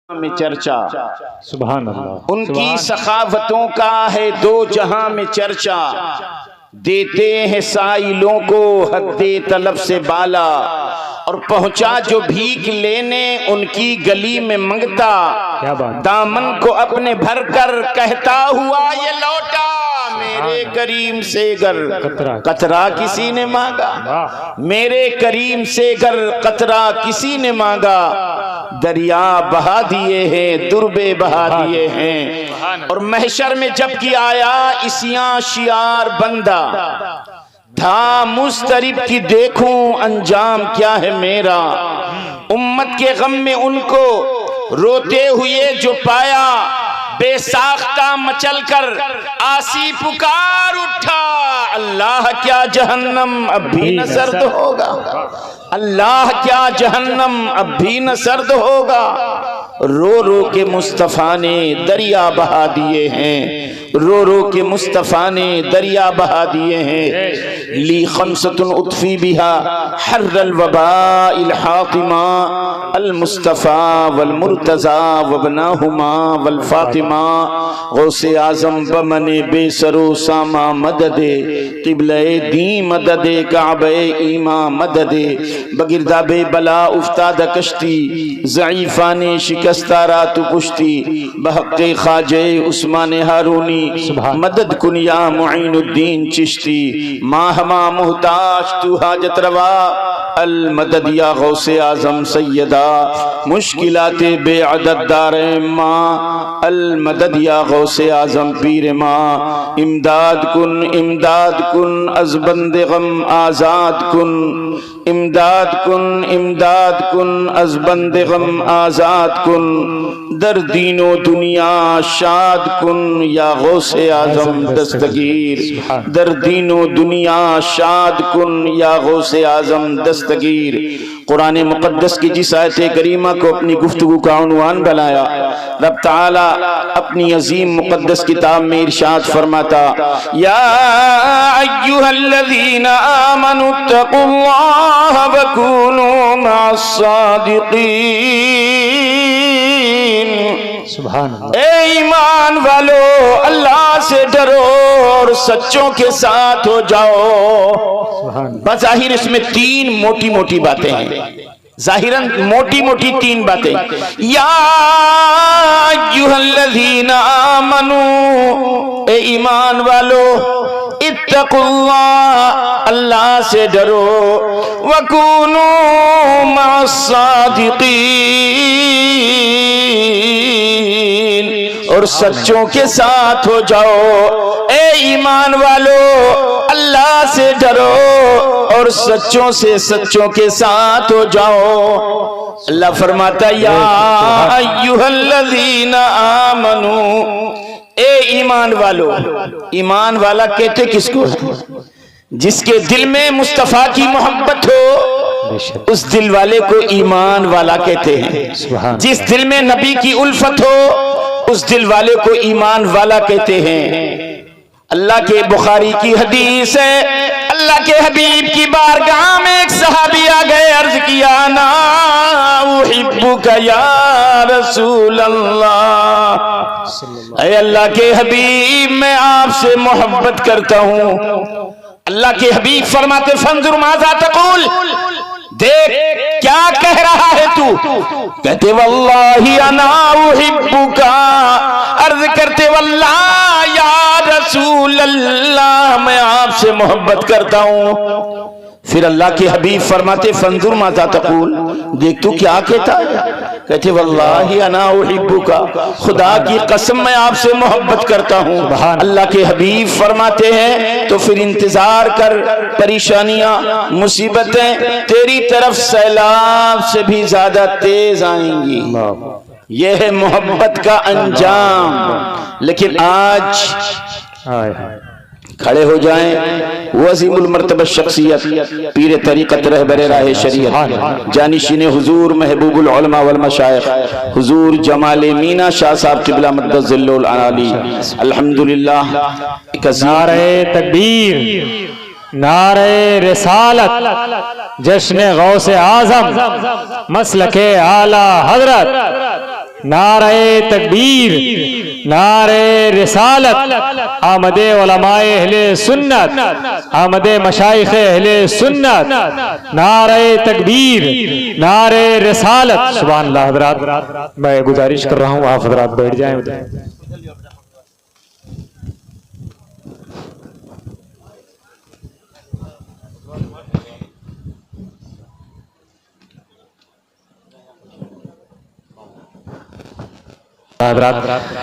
में चर्चा, सुभान अल्लाह। उनकी सखावतों का है दो जहां में चर्चा। देते हैं साइलों को हद्दे तलब से बाला, और पहुंचा जो भीख लेने उनकी गली में मंगता। क्या बात। दामन को अपने भर कर कहता हुआ ये लौटा, मेरे करीम से गर कतरा किसी ने मांगा, मेरे करीम से गर कतरा किसी ने मांगा। दरिया बहा दिए हैं, दुर्बे बहा दिए हैं। और महशर में जबकि आया इसियां शियार बंदा, था मुस्तरिब की देखूं अंजाम क्या है मेरा। उम्मत के गम में उनको रोते हुए जो पाया, बेसाख्ता मचल कर आसी पुकार उठा। अल्लाह क्या जहन्नम अब भी न सर्द होगा, अल्लाह क्या जहन्नम अब भी न सर्द होगा। रो रो के मुस्तफ़ा ने दरिया बहा दिए हैं, रो रो के मुस्तफ़ा ने दरिया बहा दिए हैं। ली खमसतुन उतफी बिहा हर्रल वबाइल हातिमा, अल मुस्तफ़ा वल मुर्तज़ा वबनाहुमा वल फातिमा। गौसे आज़म बमने बेसरो सामा मददे, क़िबले दी मददे काबे ईमा मददे। बगिरदाबे बला उफ्ताद कश्ती, ज़ईफ़ाने शिकस्तारा तु पुश्ती। बहक़्क़े ख़ाजे उस्मान हारूनी, मदद कुनिया मुईनुद्दीन चिश्ती। माहमा मुहताज तू हाजत रवा, अल मदद या गौसे आज़म सैयदा। मुश्किलाते बेअदद दारे माँ, अल मदद या गौसे आज़म पीर माँ। इमदाद कुन अज़ बंदे गम आज़ाद कुन, इमदाद कुन अज़ बंदे गम आज़ाद कुन। दर दीनो दुनिया शाद कुन या गौसे आज़म दस्तगीर, दर दीनो दुनिया शाद कुन या गौसे आज़म दस्तगीर। कुरान मुक़द्दस की जिस आयत करीमा को अपनी गुफ्तगू का उन्वान बनाया, रब ताला अपनी अजीम मुक़द्दस किताब में इरशाद फरमाता, या अय्युहल्लज़ीना आमनुत्तक़ुल्लाह वकूनू मअस्सादिक़ीन। सुभान अल्लाह। ए ईमान वालो, अल्लाह से डरो और सच्चों के साथ हो जाओ। बज़ाहिर इसमें तीन मोटी मोटी बातें हैं, जाहिरन मोटी मोटी तीन बातें। या अय्युहल्लज़ीना आमनू, ए ईमान वालो, इत्तक़ुल्लाह, अल्लाह से डरो। वकूनू मअस्सादिक़ीन, और सच्चों के साथ हो जाओ। ए ईमान वालो, अल्लाह से डरो और सच्चों के साथ हो जाओ। अल्लाह फरमाता, या अय्युहल्लज़ीना आमनू, ए ईमान वालो। ईमान वाला कहते किसको? जिसके दिल में मुस्तफ़ा की मोहब्बत हो, उस दिल वाले को ईमान वाला कहते हैं। जिस दिल में नबी की उल्फत हो, उस दिल वाले को ईमान वाला कहते हैं। अल्लाह के बुखारी की हदीस है, अल्लाह के हबीब की बारगाह में एक सहाबी आ गए, अर्ज किया, ना उहिब्बुका या रसूल अल्लाह। ऐ अल्लाह के हबीब, मैं आपसे मोहब्बत करता हूँ। अल्लाह के हबीब फरमाते, फंजुर माज़ा तक़ूल, देख क्या कह रहा है तू। कहते, वल्लाहि अना उहिब्बुका, अर्ज करते, वल्लाह या रसूल अल्लाह, मैं आपसे मोहब्बत करता हूँ। फिर अल्लाह के हबीब फरमाते, फंजुर माज़ा तक़ूल, देख तू क्या कहता है। कहते, वल्लाहि अना उहिब्बुका, खुदा की कसम मैं आपसे मोहब्बत करता हूँ। अल्लाह के हबीब फरमाते हैं, तो फिर इंतजार कर, परेशानियां मुसीबतें तेरी तरफ सैलाब से भी ज्यादा तेज आएंगी। यह है मोहब्बत का अंजाम। लेकिन आज खड़े हो जाएं वज़ीमुल मर्तबा शख्सियत, पीर तरीक़त रहबरे राह शरीयत, जानिशीन हुजूर महबूबुल उलमा वल मशाइख, हुजूर जमाले मीना शाह साहब क़िबला मद्दज़िल्लुल आली। अल्हम्दुलिल्लाह। नारे तकबीर, नारे रिसालत, जश्न गौसे आज़म, मसलके आला हज़रत, नारे तकबीर, नारे रिसालत, आमदे उलमाए अहले सुन्नत, आमदे मशाइखे अहले सुन्नत, नारे तकबीर, नारे रिसालत। सुभान अल्लाह। हज़रात मैं गुजारिश कर रहा हूँ आप हज़रात बैठ जाएं उधर।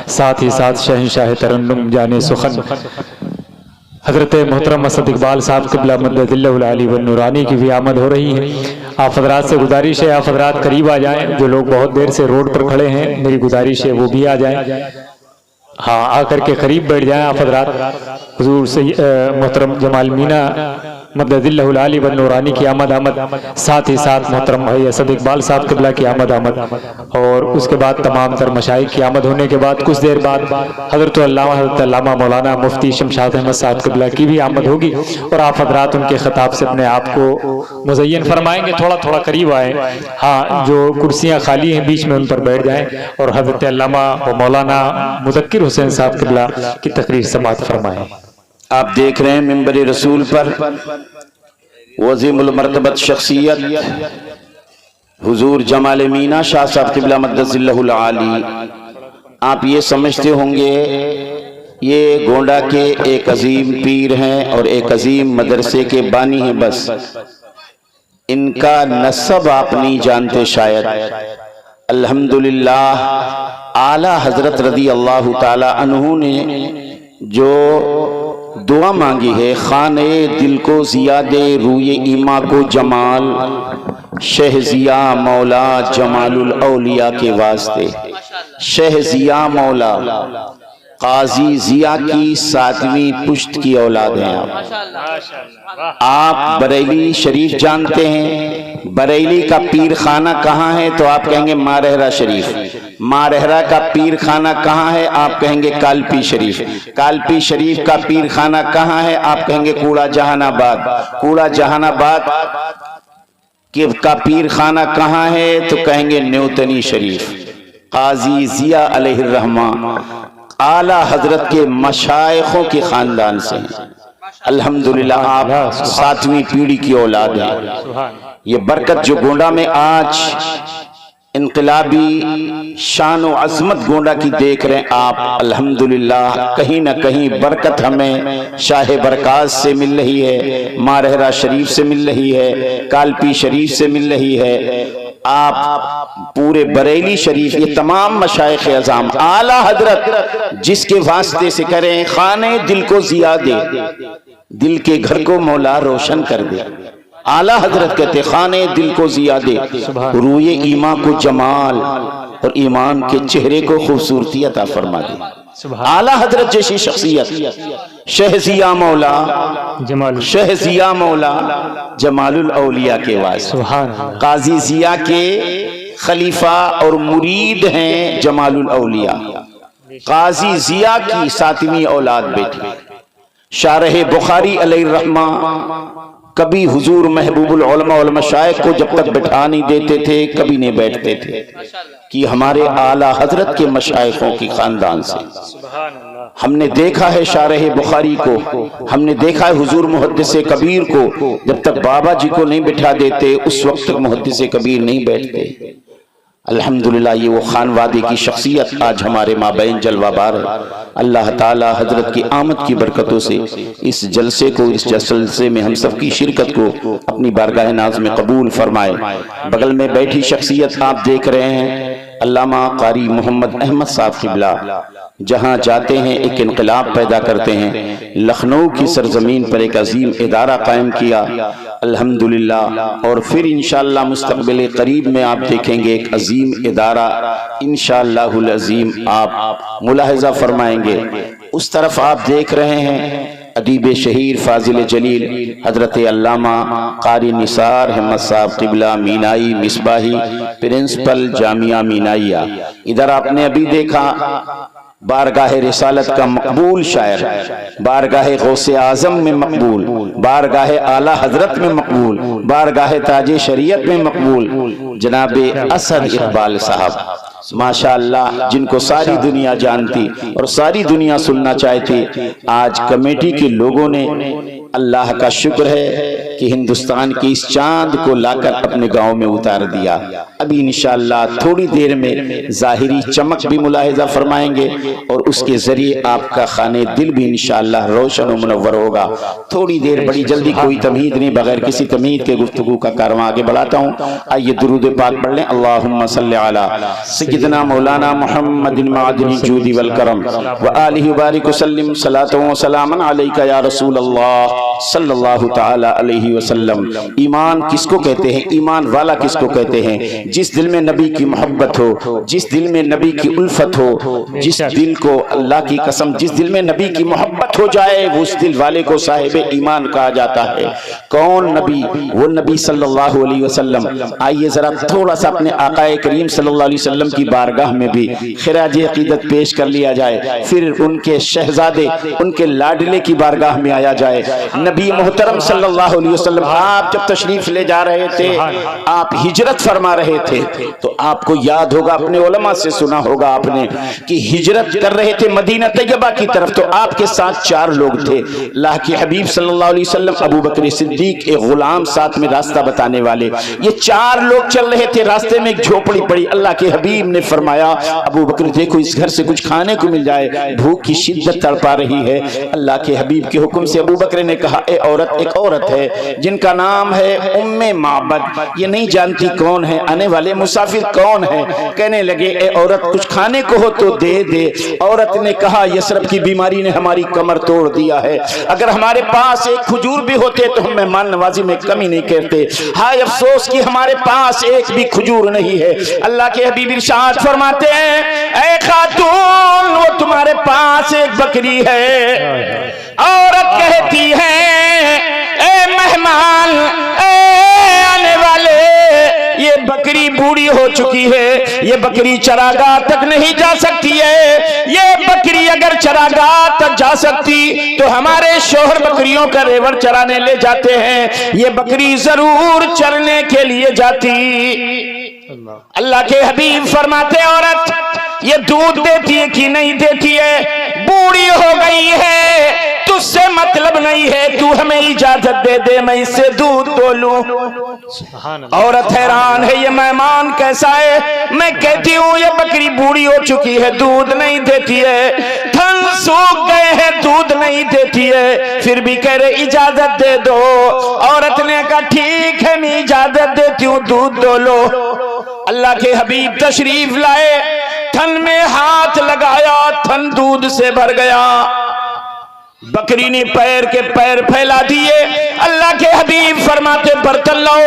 साथ ही साथ शहंशाह तरन्नुम जाने सुखन हजरत मोहतरम असद इकबाल साहब क़िबला मद्ददिल्लाहुल आली व नूरानी की भी आमद हो रही है। आप हजरात से गुजारिश है आप हजरात करीब आ जाएं। जो लोग बहुत देर से रोड पर खड़े हैं मेरी गुजारिश है वो भी आ जाएं। हाँ आकर के करीब बैठ जाएं आप हजरात। हुजूर से मोहतरम जमाल मीना मद्ददिल्लाहुल आली व नूरानी की आमद साथ ही साथ मोहतरम भाई असद इकबाल साहब क़िबला की आमद और उसके बाद तमाम तर मशाइख की आमद होने के बाद कुछ देर बाद हज़रत अल्लामा मौलाना मुफ्ती शमशाद अहमद साहब क़िबला की भी आमद होगी और आप हज़रात उनके ख़िताब से अपने आप को मुज़य्यन फरमाएंगे। थोड़ा थोड़ा करीब आए। हाँ जो कुर्सियाँ खाली हैं बीच में उन पर बैठ जाएँ और हज़रत अल्लामा व मौलाना मुज़क्किर हुसैन साहब क़िबला की तकरीर समाअत फरमाएँ। आप देख रहे हैं मिंबर रसूल पर वज़ीमुल मर्तबत शख्सियत हुजूर जमाल मीना शाह साहब क़िबला मद्ददिल्लाहुल आली। आप ये समझते होंगे ये गोंडा के एक अजीम पीर हैं और एक अजीम मदरसे के बानी हैं, बस इनका नस्ब आप नहीं जानते शायद। अल्हम्दुलिल्लाह आला हजरत रज़ी अल्लाह ताला अन्हु ने जो दुआ मांगी है, खाने दिल को ज़ियादे रूए ईमा को जमाल, शहजिया मौला जमालुल औलिया के वास्ते। शहजिया मौला काजी जिया की 7वीं पुश्त की औलाद हैं आप बरेली शरीफ जानते हैं। बरेली का पीर खाना कहाँ है तो आप कहेंगे मारहरा शरीफ। मारहरा का पीर खाना कहाँ है आप कहेंगे कालपी शरीफ। कालपी शरीफ का पीर खाना कहाँ है आप कहेंगे कूड़ा जहानाबाद। कूड़ा जहानाबाद का पीर खाना कहाँ है तो कहेंगे न्यूतनी शरीफ। काजी जिया अलैहिर्रहमा आला हजरत के मशाइखों के खानदान से हैं। अल्हम्दुलिल्लाह आप 7वीं पीढ़ी की औलाद हैं। ये बरकत जो गोंडा में आज इनकलाबी शान व अज़मत गोंडा की देख रहे हैं आप, अल्हम्दुलिल्लाह कहीं ना कहीं बरकत हमें शाह बरकात से मिल रही है, मारहरा शरीफ से मिल रही है, कालपी शरीफ से मिल रही है। आप पूरे बरेली शरीफ ये तमाम मशाइख अज़ाम आला हजरत जिसके वास्ते से करें खाने दिल को जिया दे, दिल के घर को मौला रोशन कर दे। आला हजरत कहते खाने दिल को जिया दे, रूए ईमान को जमाल और ईमान के चेहरे को खूबसूरती अता फरमा दे। आला हजरत जैसी शख्सियत शहजिया मौला शहजिया मौला जमालुल औलिया के वास्ते। काजी जिया के खलीफा और मुरीद हैं जमालुल औलिया। काजी जिया की 7वीं औलाद बेटी शारह बुखारी अलैहिर्रहमा कभी हुजूर महबूबुल उलमा वल मशाइख को जब तक बैठा नहीं देते थे कभी नहीं बैठते थे कि हमारे आला हजरत के मशाइखों की खानदान से। हमने देखा है शारह बुखारी को, हमने देखा है हुजूर मुहद्दिस कबीर को, जब तक बाबा जी को नहीं बिठा देते उस वक्त तक मुहद्दिस कबीर नहीं बैठते। अल्हम्दुलिल्लाह ये वो खान वादी की शख्सियत आज हमारे माबैन जलवाबार है। अल्लाह ताला हजरत की आमद की बरकतों से इस जलसे को, इस जलसे में हम सब की शिरकत को अपनी बारगाह नाज में कबूल फरमाए। बगल में बैठी शख्सियत आप देख रहे हैं अल्लामा कारी मोहम्मद अहमद साहब क़िबला, जहाँ जाते हैं एक इनकलाब पैदा करते हैं। लखनऊ की सरजमीन पर एक अजीम इदारा कायम किया अल्हम्दुलिल्लाह, और फिर इंशाअल्लाह मुस्तक़बिल करीब में आप देखेंगे एक अजीम इदारा इंशाअल्लाहुल अजीम आप मुलाहिज़ा फरमाएंगे। उस तरफ आप देख रहे हैं अदीब शहीर फाजिल जलील हजरत अल्लामा कारी निसार अहमद साहब क़िबला मीनाई मिसबाही प्रिंसिपल जामिया मीनाइया। इधर आपने अभी देखा बारगाह रिसालत का मकबूल शायर, बारगाह गौसे आजम में मकबूल, बारगाह आला हजरत में मकबूल, बारगाह ताजे शरीयत में मकबूल जनाब असद इकबाल साहब माशाअल्लाह, जिनको सारी दुनिया जानती और सारी दुनिया सुनना चाहती। आज कमेटी के लोगों ने, अल्लाह का शुक्र है कि हिंदुस्तान के इस चांद को लाकर अपने गांव में उतार दिया। अभी इंशाअल्लाह थोड़ी देर में जाहिरी चमक भी मुलाहिजा फरमाएंगे और उसके जरिए आपका खाने दिल भी इंशाअल्लाह रोशन और मुनव्वर होगा। थोड़ी देर, बड़ी जल्दी, कोई तमीद नहीं, बगैर किसी तमीद के गुफ्तगू का कारवां आगे बढ़ाता हूँ। आइए दुरूद पाक पढ़ लें। अल्लाहुम्मा सल्ली अला सय्यिदना मौलाना मुहम्मदिन मादिनी जूदी वल करम व आलिहि व बारिक वसल्लिम सलातो व सलामन अलैका या रसूल अल्लाह सल्लल्लाहु तआला अलैहि वसल्लम। ईमान किसको कहते हैं? ईमान वाला किसको कहते हैं? जिस दिल में नबी की मोहब्बत हो, जिस दिल में नबी की उल्फत हो, जिस दिल को, अल्लाह की कसम, जिस दिल में नबी की मोहब्बत हो जाए उस दिल वाले को साहिब ईमान कहा जाता है। कौन नबी? वो नबी सल्लल्लाहु अलैहि वसल्लम। आइए जरा थोड़ा सा अपने आकाए करीम सल्लल्लाहु अलैहि वसल्लम की बारगाह में भी खिराज अकीदत पेश कर लिया जाए, फिर उनके शहजादे, उनके लाडले की बारगाह में आया जाए। नबी मोहतरम सल्लल्लाहु अलैहि वसल्लम, आप जब तशरीफ ले जा रहे थे, आप हिजरत फरमा रहे थे, तो आपको याद होगा, अपने उलमा से सुना होगा आपने कि हिजरत कर रहे थे मदीना तैयबा की तरफ, तो आपके साथ 4 लोग थे। अल्लाह के हबीब सल्लल्लाहु अलैहि वसल्लम, अबू बकर सिद्दीक, एक गुलाम साथ में रास्ता बताने वाले, ये 4 लोग चल रहे थे। रास्ते में एक झोपड़ी पड़ी। अल्लाह के हबीब ने फरमाया, अबू बकर देखो इस घर से कुछ खाने को मिल जाए, भूख की शिद्दत तड़पा रही है। अल्लाह के हबीब के हुक्म से अबू बकर ने कहा, ए औरत, एक औरत है जिनका नाम है उम्मे माबद, ये नहीं जानती कौन है, आने वाले मुसाफिर कौन है। कहने लगे, ए औरत कुछ खाने को हो तो दे दे। औरत ने कहा, यसरब की बीमारी ने हमारी कमर तोड़ दिया है, अगर हमारे पास एक खजूर भी होते तो हम मेहमान नवाजी में कमी नहीं करते। हाय अफसोस कि हमारे पास एक भी खजूर नहीं है। अल्लाह के हबीब इरशाद फरमाते हैं, ए खातून, वो तुम्हारे पास एक बकरी है। औरत कहती है, ए मेहमान, ए आने वाले, ये बकरी बूढ़ी हो चुकी है, ये बकरी चरागाह तक नहीं जा सकती है। ये बकरी अगर चरागाह तक जा सकती तो हमारे शोहर बकरियों का रेवड़ चराने ले जाते हैं, ये बकरी जरूर चरने के लिए जाती। अल्लाह के हबीब फरमाते, औरत ये दूध देती है कि नहीं देती है? बूढ़ी हो गई है, तुझसे मतलब नहीं है, तू हमें इजाजत दे दे, मैं इससे दूध दो लूं। औरत हैरान है, ये मेहमान कैसा है? मैं कहती हूँ ये बकरी बूढ़ी हो चुकी है, दूध नहीं देती है, थन सूख गए हैं, दूध नहीं देती है, फिर भी कह रहे इजाजत दे दो। औरत ने कहा, ठीक है मैं इजाजत देती हूँ, दूध दो लो। अल्लाह के हबीब तशरीफ लाए, थन में हाथ लगाया, थन दूध से भर गया। बकरी ने पैर के पैर फैला दिए। अल्लाह के हबीब फरमाते, बर्तन लाओ।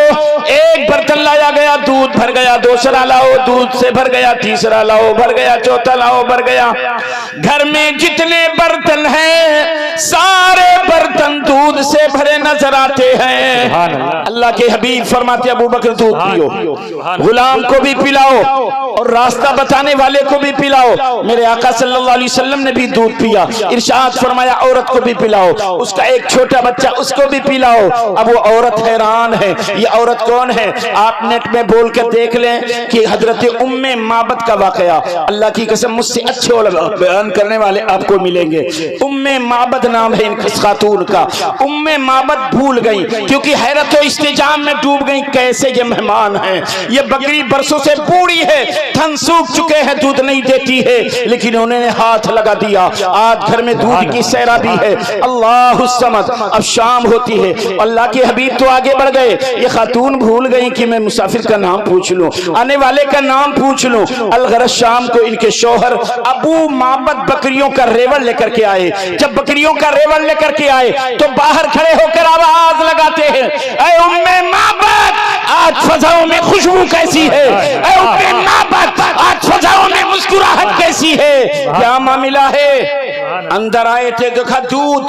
एक बर्तन लाया गया, दूध भर गया। दूसरा लाओ, दूध से भर गया। तीसरा लाओ, भर गया। चौथा लाओ, भर गया। घर में जितने बर्तन हैं सारे बर्तन दूध से भरे नजर आते हैं। अल्लाह के हबीब फरमाते, अबू बकर दूध पियो, गुलाम को भी पिलाओ और रास्ता बताने वाले को भी पिलाओ। मेरे आका सल्लल्लाहु अलैहि वसल्लम ने भी दूध पिया। इरशाद फरमाया, औरत को भी पिलाओ, उसका एक छोटा बच्चा उसको भी पिलाओ। अब वो औरत हैरान है, ये औरत कौन है? आप नेट में बोल कर देख लें कि हजरत उम्मे माबद का वाकया, अल्लाह की कसम मुझसे अच्छे बयान करने वाले आपको मिलेंगे। उम्मे माबद नाम है इस खातून का। उम्मे माबद भूल गई क्योंकि हैरत और इस्तेजाम में डूब गई, कैसे ये मेहमान है, ये बकरी बरसों से बूढ़ी है, थन सूख चुके हैं, दूध नहीं देती है, लेकिन उन्होंने हाथ लगा दिया। आज घर में दूध की सैराबी है। अल्लाह समद। अब शाम होती है, अल्लाह के हबीब तो आगे बढ़ गए, ये खातून भूल गई कि मैं मुसाफिर का नाम पूछ लूं, आने वाले का नाम पूछ लूं। अलगरज शाम को इनके शौहर अबू माबद बकरियों का रेवड़ लेकर के आए। जब बकरियों का रेवड़ लेकर के आए तो बाहर खड़े होकर आवाज लगाते हैं, ऐ उम्मे माबद, आज फजाओं में खुशबू कैसी है? ऐ उम्मे माबद, आज फजाओं में मुस्कुराहट कैसी है? क्या मामला है? अंदर आए थे, देखा दूध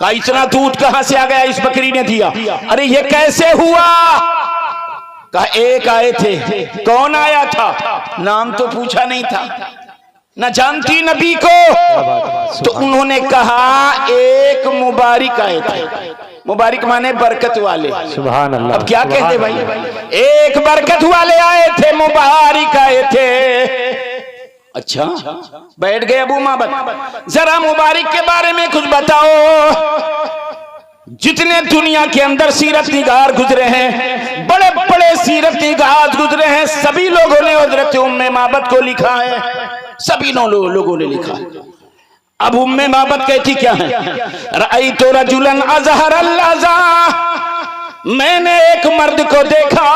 का, इतना दूध कहां से आ गया? इस बकरी ने दिया। अरे ये कैसे हुआ? कहा एक आए थे। कौन आया था? नाम तो पूछा नहीं था। न जानती नबी को। तो उन्होंने कहा एक मुबारक आए थे, मुबारक माने बरकत वाले। सुभान अल्लाह। अब क्या कहते भाई, एक बरकत वाले आए थे, मुबारक आए थे। अच्छा, बैठ गए अबू माबद, जरा मुबारक के बारे में कुछ बताओ। जितने दुनिया के अंदर सीरत निगार गुजरे हैं, बड़े बड़े सीरत निगार गुजरे हैं, सभी लोगों ने हजरत उम्मे माबद को लिखा है, सभी लोगों ने लिखा। अब उम्मे माबद कहती क्या है, रई तो रजुलन अजहर अल्लाजा, मैंने एक मर्द को देखा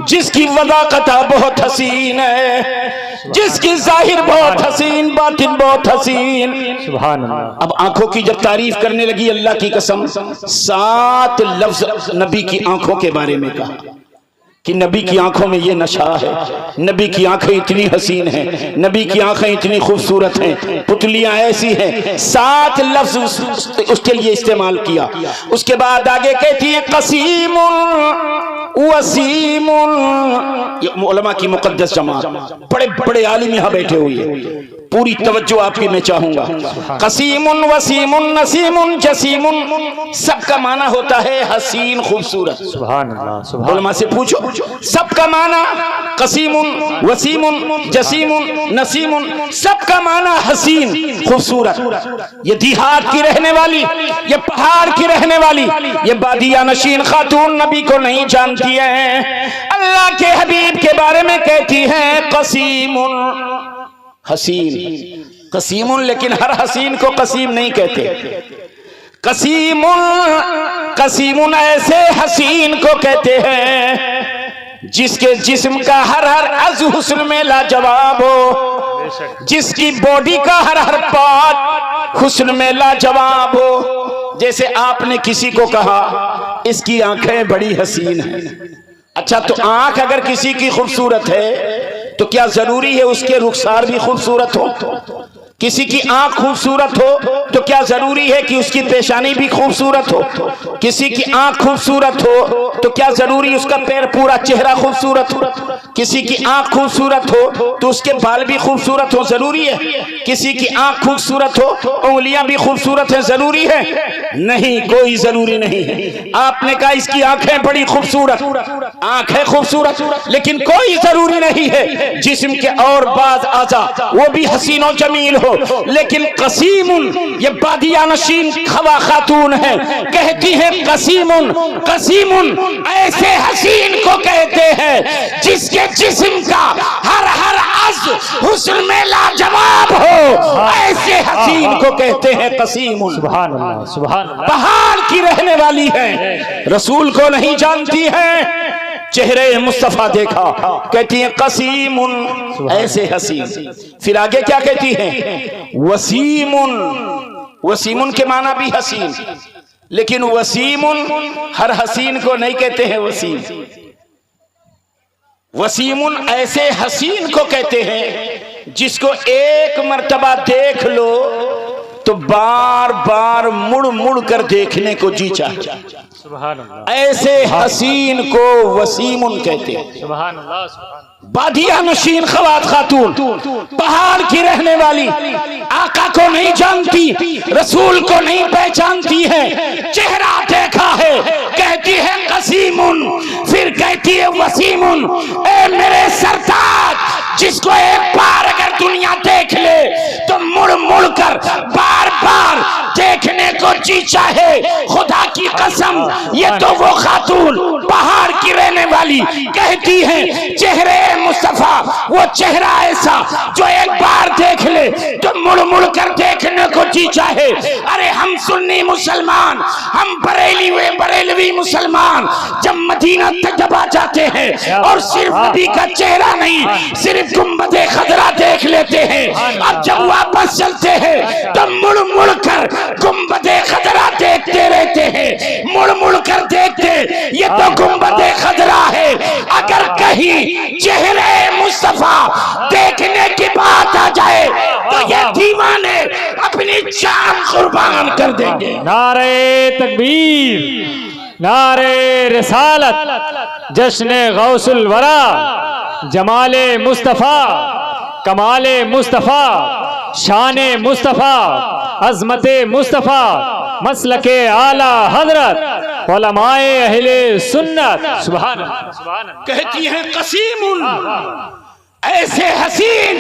जिसकी वज़ाक़त बहुत हसीन है, जिसकी जाहिर बहुत हसीन, बातिन बहुत हसीन। सुभान अल्लाह। अब आंखों की जब तारीफ करने लगी, अल्लाह की कसम 7 लफ्ज नबी की आंखों के बारे में कहा कि नबी की आंखों में ये नशा है, नबी की आंखें इतनी हसीन हैं, नबी की आंखें इतनी खूबसूरत हैं, पुतलियां ऐसी हैं। 7 लफ्ज उसके लिए इस्तेमाल किया। उसके बाद आगे कहती है कसीमुन वसीमुन, उलमा की मुकद्दस जमात, बड़े बड़े आलिम यहाँ बैठे हुए हैं, पूरी तवज्जो आपकी मैं चाहूंगा। कसीमुन वसीमुन नसीमुन जसीमुन, सबका माना होता है हसीन खूबसूरत। सुभान अल्लाह। सुभान। उलमा से पूछो, सबका माना कसीमुन वसीमुन जसीमुन नसीमुन, सबका माना हसीन खूबसूरत। ये देहात की रहने वाली, ये पहाड़ की रहने वाली, ये बादिया नशीन खातून नबी को नहीं जानती है, अल्लाह के हबीब के बारे में कहती है कसीमुन हसीन। कसीमुन, लेकिन हर हसीन को कसीम नहीं कहते। कसीमुन, कसीमुन ऐसे हसीन को कहते हैं जिसके जिस्म का हर हर अज़ हुस्न में लाजवाब हो, जिसकी बॉडी का हर हर पार्ट हुस्न में लाजवाब हो। जैसे आपने किसी को कहा इसकी आंखें बड़ी हसीन हैं। अच्छा, तो आंख अगर किसी की खूबसूरत है तो क्या जरूरी है उसके रुखसार भी खूबसूरत हो? किसी की आंख खूबसूरत हो तो क्या जरूरी है कि उसकी पेशानी भी खूबसूरत हो? किसी की आंख खूबसूरत हो तो क्या जरूरी उसका पैर पूरा चेहरा खूबसूरत हो? किसी की आंख खूबसूरत हो तो उसके बाल भी खूबसूरत हो, जरूरी है? किसी की आंख खूबसूरत हो उंगलियां भी खूबसूरत है, जरूरी है? नहीं, कोई जरूरी नहीं है। आपने कहा इसकी आंखें बड़ी खूबसूरत, आंखें खूबसूरत, लेकिन कोई जरूरी नहीं है जिस्म के और बाज आजा वो भी हसीनो जमील हो। लेकिन कसीमुन, ये बादिया नशीन खवा खातून है, कहती है कसीमुन, कसीमुन ऐसे हसीन को कहते हैं जिसके जिस्म का हर हर अज़ हुस्न में लाजवाब हो, ऐसे हसीन को कहते हैं कसीमुन। सुभान अल्लाह। सुभान अल्लाह। पहाड़ की रहने वाली है, रसूल को नहीं जानती है, चेहरे मुस्तफा देखा, कहती है कसीमुन ऐसे हसीन। फिर आगे क्या कहती है, वसीमुन, वसीमुन के माना भी हसीन, लेकिन वसीमुन हर हसीन को नहीं कहते हैं वसीम। वसीमुन ऐसे हसीन को कहते हैं जिसको एक मर्तबा देख लो तो बार बार मुड़ मुड़ कर देखने को जी चाहे। सुभान अल्लाह। ऐसे हसीन को वसीमुन कहते हैं। सुभान अल्लाह। सुभान। बादिया नशीन खवात खातून, पहाड़ की रहने वाली, आका को नहीं जानती, रसूल को नहीं पहचानती है, चेहरा देखा है, कहती है कसीमुन, फिर कहती है वसीमुन। ए मेरे सरताज, जिसको एक बार अगर दुनिया देख ले तो मुड़ मुड़ कर बार बार देखने को जी चाहे। खुदा की कसम, ये तो वो खातून पहाड़ की रहने वाली कहती है चेहरे मुस्तफा, वो चेहरा ऐसा जो एक बार देख ले तो मुड़ मुड़ कर देखने को जी चाहे। अरे हम सुन्नी मुसलमान, हम बरेलवी मुसलमान जब मदीना तक जब आ जाते हैं और सिर्फ नबी का चेहरा नहीं, सिर्फ गुंबदे खदरा देख लेते हैं, अब जब वापस चलते हैं तो मुड़ मुड़ कर गुंबदे खदरा देखते रहते हैं, मुड़ मुड़ कर देखते, ये तो गुंबदे खदरा है। अगर कहीं चेहरे मुस्तफा देखने की बात आ जाए तो ये दीवाने अपनी जान कुर्बान कर देंगे। नारे तकबीर, नारे रिसालत, जश्न गौसुल वरा, जमाले मुस्तफा, कमाले मुस्तफ़ा, शाने मुस्तफ़ा, अज़मते मुस्तफ़ा, मसलके आला हजरत, उलमाए अहले सुन्नत। सुभान अल्लाह, सुभान अल्लाह। कहती हैं कसीमुन, ऐसे हसीन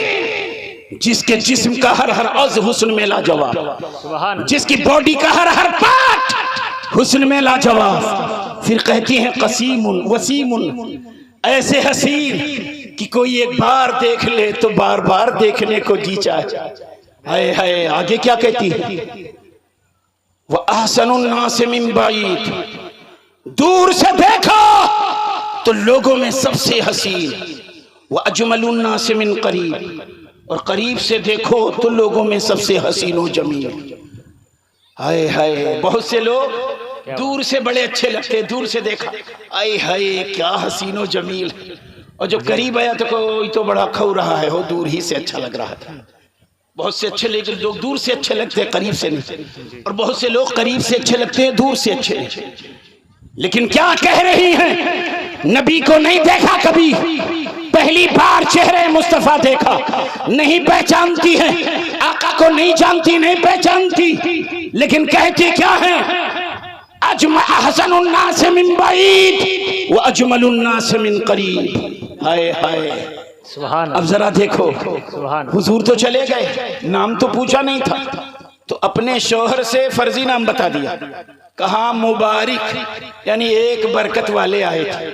जिसके जिस्म का हर हर अज़ हुस्न में लाजवाब, जिसकी बॉडी का हर हर पार्ट हुस्न में लाजवाब। फिर कहती हैं कसीमुन वसीमुन, ऐसे हसीन कि कोई एक बार देख ले तो बार बार देखने को जी चाहे। हाय हाय, आगे क्या कहती है? वह अहसनुन नास मिन बाईद, दूर से देखो तो लोगों में सबसे हसीन। वह अजमलुन नास मिन करीब, और करीब से देखो तो लोगों में सबसे हसीन व जमील। हाय हाय, बहुत से लोग दूर से बड़े अच्छे लगते हैं, दूर से देखा आए हाय क्या हसीन व जमील, और जब करीब आया तो कोई तो बड़ा खौ रहा है, वो दूर ही से अच्छा लग रहा था। बहुत से अच्छे लेकिन लोग दूर से अच्छे लगते हैं, करीब से नहीं, और बहुत से लोग करीब से अच्छे लगते हैं, दूर से अच्छे नहीं। लेकिन क्या कह रही हैं? नबी को नहीं देखा कभी, पहली बार चेहरे मुस्तफा देखा, नहीं पहचानती है, आका को नहीं जानती, नहीं पहचानती, लेकिन कहती क्या है? अहसनुन नास मिन बाईद व अजमलुन नास मिन करीब। हाय हाय, सुभान। अब जरा देखो, हुजूर तो चले गए, नाम तो पूछा नहीं था, तो अपने शौहर से फर्जी नाम बता दिया। कहा मुबारक, यानी एक बरकत वाले आए थे।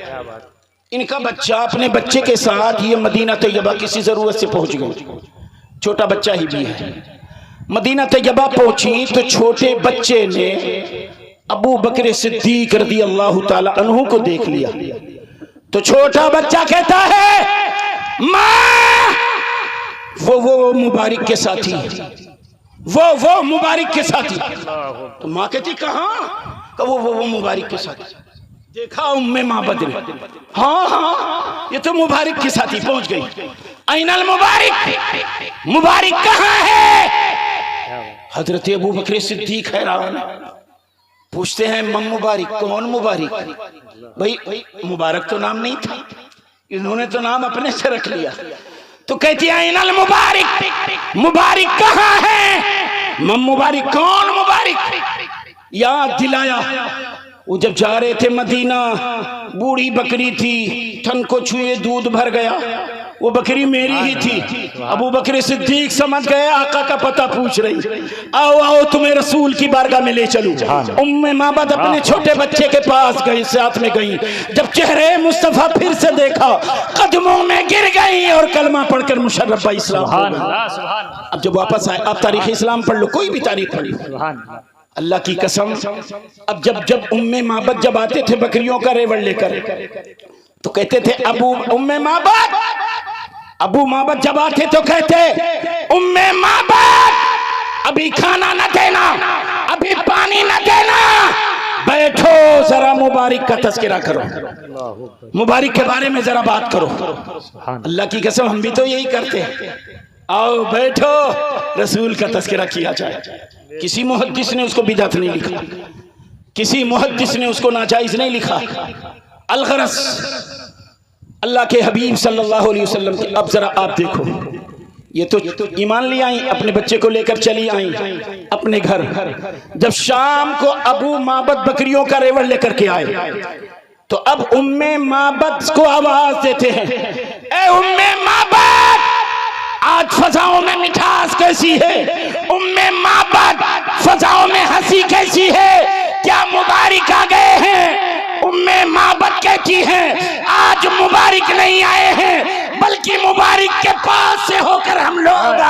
इनका बच्चा अपने बच्चे के साथ ये मदीना तैयबा किसी जरूरत से पहुंच गए, छोटा बच्चा ही भी है। मदीना तैयबा पहुंची तो छोटे बच्चे ने अबू बकर सिद्दीक रज़ी अल्लाह ताला अन्हु को देख लिया। तो छोटा बच्चा कहता है माँ, वो मुबारक के साथी, वो मुबारक के साथी। तो माँ कहती कहाँ? वो मुबारक के साथी। देखा उम्मे माबद ने, हाँ ये तो मुबारक के साथी पहुंच गई। ऐनल मुबारक, मुबारक कहाँ है? हजरत अबू बकर सिद्दीक हैरान, पूछते हैं मुबारक, कौन मुबारक? भाई मुबारक तो नाम नहीं था, इन्होंने तो नाम अपने से रख लिया। तो कहती है ऐनल मुबारक, मुबारक कहाँ है? मुबारक कौन मुबारक? याद दिलाया, वो जब जा रहे थे मदीना, बूढ़ी बकरी थी, थन को छुए दूध भर गया, वो बकरी मेरी ही थी। अबू बकर सिद्दीक समझ गए, आका का पता पूछ रही, आओ आओ तुम्हें रसूल की बारगाह में ले चलूं। उम्मे माबद अपने छोटे बच्चे के पास गई, साथ में गई। जब चेहरे मुस्तफा फिर से देखा, कदमों में गिर गई और कलमा पढ़कर मुशर्रफ इस्लाम। अब जब वापस आए, आप तारीख इस्लाम पढ़ लो, कोई भी तारीख पढ़ लो, अल्लाह की कसम। अब जब उम्मे माबद जब आते थे बकरियों का रेवड़ लेकर, तो कहते थे उम्मे माबद, अबू माबद जब आते तो कहते उम्मे माबद अभी खाना न देना, अभी पानी न देना, बैठो जरा मुबारक का तज़किरा करो, मुबारक के बारे में जरा बात करो। अल्लाह की कसम हम भी तो यही करते हैं, आओ बैठो रसूल का तज़किरा किया जाए। किसी मुहद्दिस ने उसको बिदअत नहीं लिखा, किसी मुहद्दिस ने उसको नाजायज नहीं लिखा। अलगरस अल्लाह के हबीब सल्लल्लाहु अलैहि वसल्लम की। अब जरा आप देखो, ये तो ईमान ले आई, अपने बच्चे को लेकर चली आई अपने घर। जब शाम को अबू माबद बकरियों का रेवड़ लेकर के आए, तो अब उम्मे माबद को आवाज देते हैं, ए उम्मे माबद, आज फजाओं में मिठास कैसी है? उम्मे माबद, फजाओं में हंसी कैसी है? क्या मुबारक आ गए हैं? उम्मे माबद कहती हैं आज मुबारक नहीं आए हैं, बल्कि मुबारक के पास से होकर हम लोग